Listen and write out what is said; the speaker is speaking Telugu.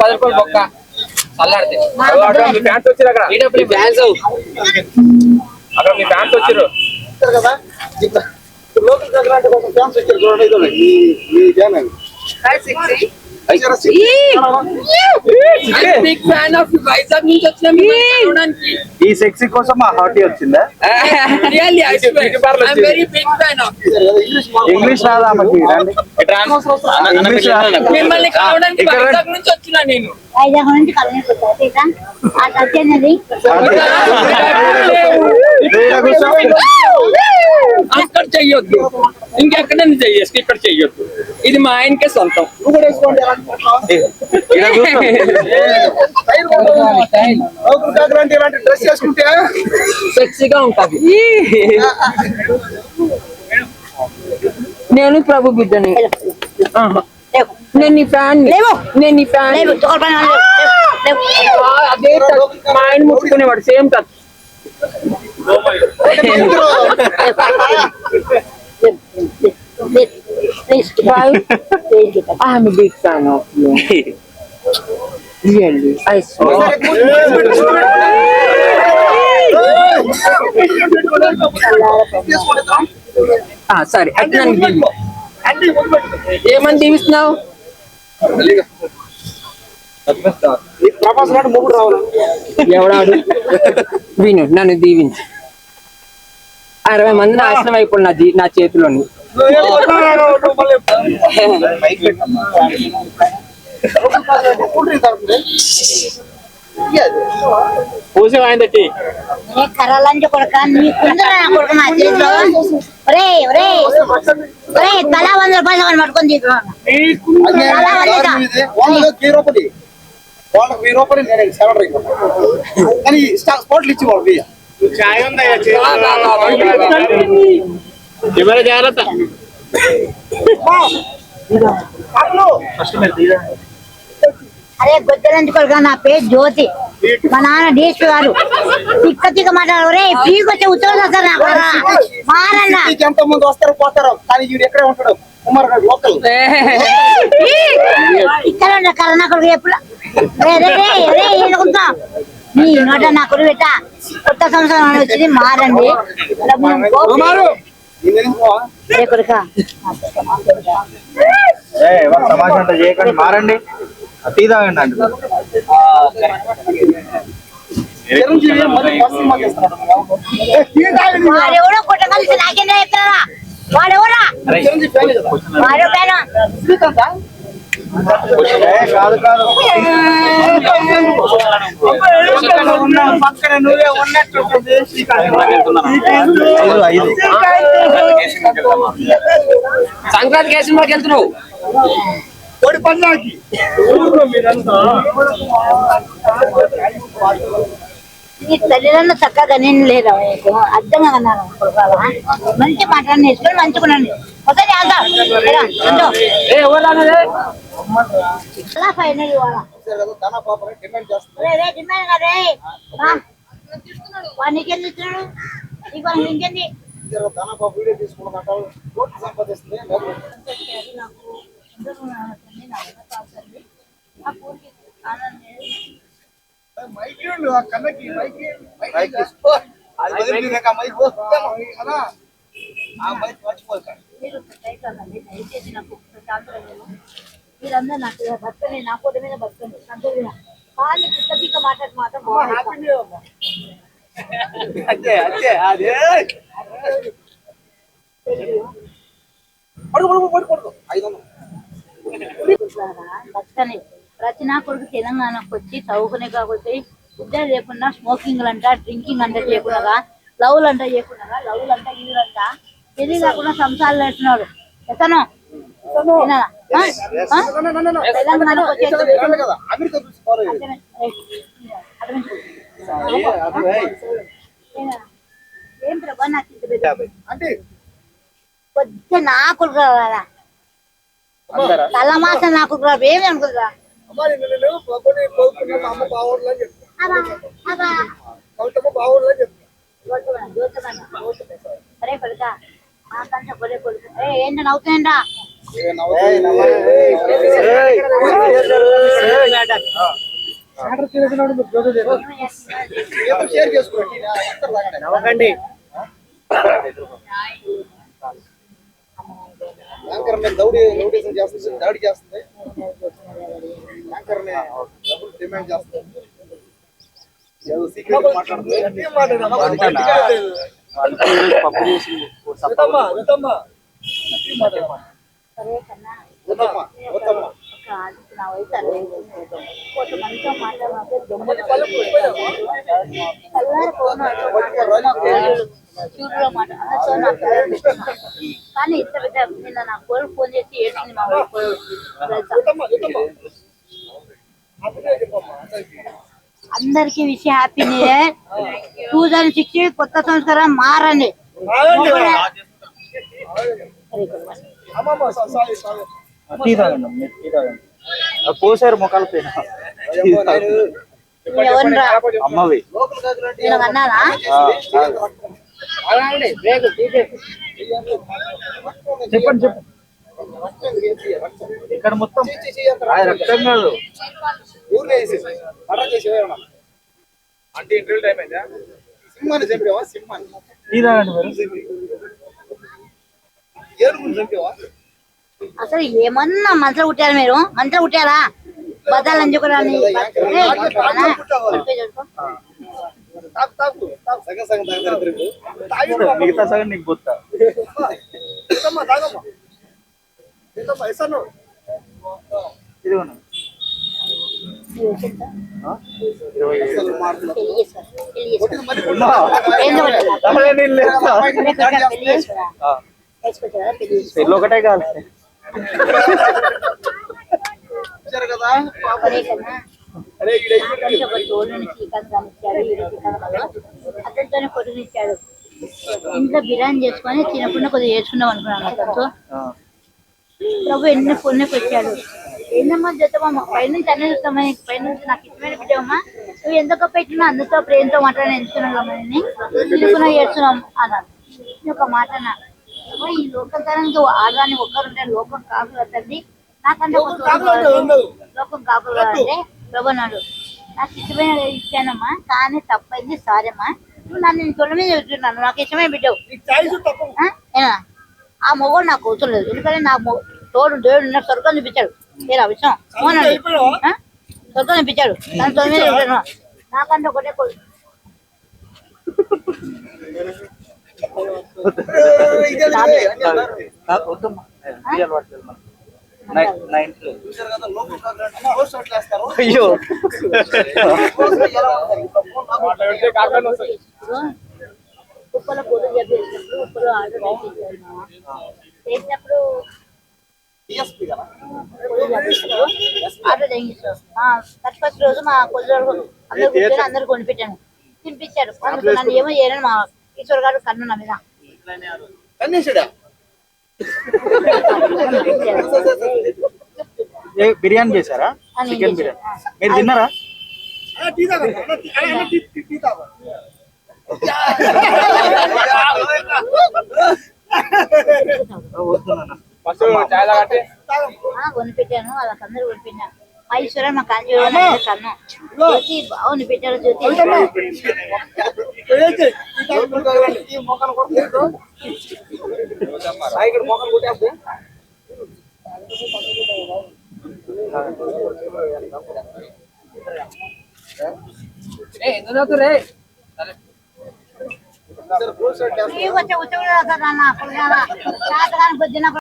10 రూపాయలు బొక్క చల్లాడితే మీ ఫ్యాన్స్ వచ్చారు అక్కడ ఫ్యాన్స్ అక్కడ మీ ఫ్యాన్స్ వచ్చారు కదా లోకల్ దగ్గర అంటే కొంచెం ఫ్యాన్స్ వచ్చారు చూడండి ఈ channel big fan of Vizag నుంచి వచ్చిన ఈ సెక్సీ కోసం మా హాటీ వచ్చిందా really I am very big fan of English రాదా ఆమెకి ఇంగ్లీష్ మిమ్మల్ని కలవడానికి వైజాగ్ నుంచి వచ్చినా నేను వైజాగ్ నుంచి కలవడానికి అక్కడ చెయ్యొద్దు ఇంకెక్కడైనా చెయ్యేసి ఇక్కడ చెయ్యొద్దు ఇది మా ఆయనకే సొంతం ఇలాంటి డ్రెస్ చేసుకుంటే సెక్సీగా ఉంటది నేను ప్రభు బిడ్డని నేను నీ ఫ్యాన్ నేను నీ ఫ్యాన్ అదే మా ఆయన ముట్టుకునేవాడు same touch I'm a big fan of you. Really, I swear. Sorry, ఏమని దీవిస్తున్నావు ఎవడాడు విను నన్ను దీవించు 60 మంది నాశనం అయిపోయినది నా చేతిలోని కర్రలంటే కొడక నీకుందరా కొడుకు నా చేతిలో ఒరే ఒరే ఒరే తలా 100 రూపాయలు పట్టుకొని కానీ స్పాట్లు ఇచ్చేవాళ్ళు జాగ్రత్త అరే గొద్దలంటి కొడుక నా పేరు జ్యోతి మా నాన్న డిఎస్పీ గారు తిక్క మాట్లాడారు రే ఫ్రీకి వచ్చే ఉత్తరం వస్తారు మారన్నా ఎంతో మంది వస్తారు పోతారు కానీ వీడు ఎక్కడే ఉంటాడు కుమార్ గారు లోకల్ ఇక్కడ కరోనా కొడుకు ఎప్పుడు నీ నోట నా కొడుకు పెట్ట కొత్త సంవత్సరం వచ్చింది మారండి కొడుక సమాజం అంతా చేయకండి మారండి టీ తాగండి అండి వాడెవడో కొట్ట కలిసి నాకేంద్ర చెప్తారా వాడెవడా వాడో పేరు కాదు కాదు పక్కన నువ్వే ఉన్నట్టు సంక్రాంతి కేసులోకి వెళ్తున్నావు కోడి పందాకి ఈ తల్లిదండ్రులు చక్కగా నేను లేదా అర్థంగా అన్నారు మంచి మాటలు నేర్చుకొని మంచుకున్నాను ఒకసారి ఫైనల్ డిమాండ్ కదే నీకేం ఇస్తున్నాడు నీకు ఇంకేంది వీడియో తీసుకున్నామంటారు కోర్టు సంపాదిస్తుంది మీరందరూ నాకు బతకండి నా కోట మీద బతకండి సంతోష కానీ పుస్తక మాట్లాడి మాత్రం బతకని రచన కొడుకు తెలంగాణకు వచ్చి చదువుకునే కాకపోతే ఉద్యోగం లేకుండా స్మోకింగ్ అంట డ్రింకింగ్ అంట చేయకుండా లవ్లు అంట చేయకుండా లవ్లు అంట ఇల్లు అంట తెలివి కాకుండా సంసారాలు వేస్తున్నాడు ఎతను తెలంగాణకు ఏం ప్రభా నాకు కొద్దిగా నా కొడుకు రావాలా తల మాసం నా కొడుకు రావు ఏమి అనుకుంటురా సరే కొడుక నాకంటే కొడుకు కొడుకు ఏంటో నవ్వుతుందా షేర్ చేసుకోండి నవ్వకండి. యాంకర్ మీద రౌడీజం చేస్తుంది, దాడి చేస్తుంది. యాంకర్ ని డబ్బులు డిమాండ్ చేస్తుంది. ఏదో సీక్రెట్ మాట్లాడుతుంది. పప్పు చేసి సరే కన్నా వద్దమ్మా, వద్దమ్మా. నా వయసు 60 కొంతమందితో మాట్లాడితే చూడులో మాట అన్నతో నాకు కానీ ఇంత పెద్ద నిన్న నా కోళ్ళు ఫోన్ చేసి ఏడ్చింది మా అందరికి విష్ హ్యాపీ న్యూ ఇయర్ 2016 కొత్త సంవత్సరం మారండి. టీ తాగండి, మీరు టీ తాగండి. పోసారు ముఖాల పైన ఎవరిరా అమ్మవి. నేను అన్నానా చెప్పండి చెప్పండి. ఇక్కడ మొత్తం రక్తం కాదు. ఊరిలో వేసేసి మర్డర్ చేసి వేయడం. అంటే ఇంటర్వ్యూ టైం అయిందా? సింహాన్ని చంపేవా? సింహాన్ని టీ తాగండి మీరు. ఏనుగుని చంపేవా? అసలు ఏమన్నా మంత్రం కుట్టారు మీరు? మంత్రం కుట్టారా? బదాలు అంచుకోరాని తాకు తాకు తాకు సగం సగం తాగుతారు ఇద్దరు. మిగతా సగం నీకు పోతా. తాగమ్మా తాగమ్మా ఇంతమ్మా ఇస్తాను. ఇదిగోండి. 20 అసలు మాటలు. పెళ్ళి ఒకటే కాదు. చూశారు కదా అరే అతనితోనే కొట్టునిచ్చాడు. ఇంట్లో బిర్యానీ చేసుకొని తినకుండా కొద్దిగా చేసుకుందాం అనుకున్నాను అతనితో. ప్రభు ఎన్ని పొన్నుకు వచ్చాడు. ఏందమ్మా జతమ్మా పైనుంచి అన్నీ చూస్తామా? పైనుంచి నాకు ఇష్టమైన బిడ్డమ్మా, నువ్వు ఎంత గొప్ప ఇచ్చినా అందరితో ప్రేమతో మాట్లాడి ఎంచుకున్నామని తినుకున్నా ఏడ్చున్నాం అన్నాను. ఒక మాట అన్నా, ఈ లోకం తరానికి ఆడదాన్ని ఒక్కరుంటే లోకం కాకులు తండ్రి, నాకంటే లోకం కాకులు అంటే ప్రభు అన్నాడు, నాకు ఇష్టమైన ఇచ్చానమ్మా, కానీ తప్పైంది సారేమ్మా, నువ్వు నన్ను తొలి మీద చెప్తున్నాను, నాకు ఇష్టమైన బిడ్డవు. ఆ మొగోడు నాకు అవసరం లేదు, ఎందుకంటే నాకు తోడు దేవుడు నాకు స్వర్గం చూపించాడు. ఏరా విషయం స్వర్గం చూపించాడు, నన్ను తొలి మీద చెప్తాను, నాకంటే ఒకటే చూశారు కదా లోకల్ కాకులు పోస్ట్ అవుట్ చేస్తారు. అయ్యో కుప్పల పూజలు చేసినప్పుడు కుప్పలు ఆర్డర్ చేసినప్పుడు DSP కదా ఆర్డర్ చేయించారు. ఫస్ట్ రోజు మా కొద్దిరోజు అందరు కూర్చొని అందరు కొనిపెట్టాను, తినిపించారు. నన్ను ఏమో చేయను మా ఈశ్వర్ గారు కన్ను నా మీద కన్నేసాడా? బిర్యానీ చేశారా? చికెన్ బిర్యానీ మీరు తిన్నారా? ఫస్ట్ చాయ్ తాగండి. కొనిపెట్టాను, వాళ్ళకి అందరూ కొనిపెట్టాను. మా ఈశ్వర మా కాంజీ కన్ను జ్యోతి బాగుని పెట్టారు. జ్యోతి ఈ మొక్కలు కొడుతూ ఇక్కడ మొక్కలు కొట్టేస్తే ఎందుకు రే వచ్చే ఉత్తర పొద్దున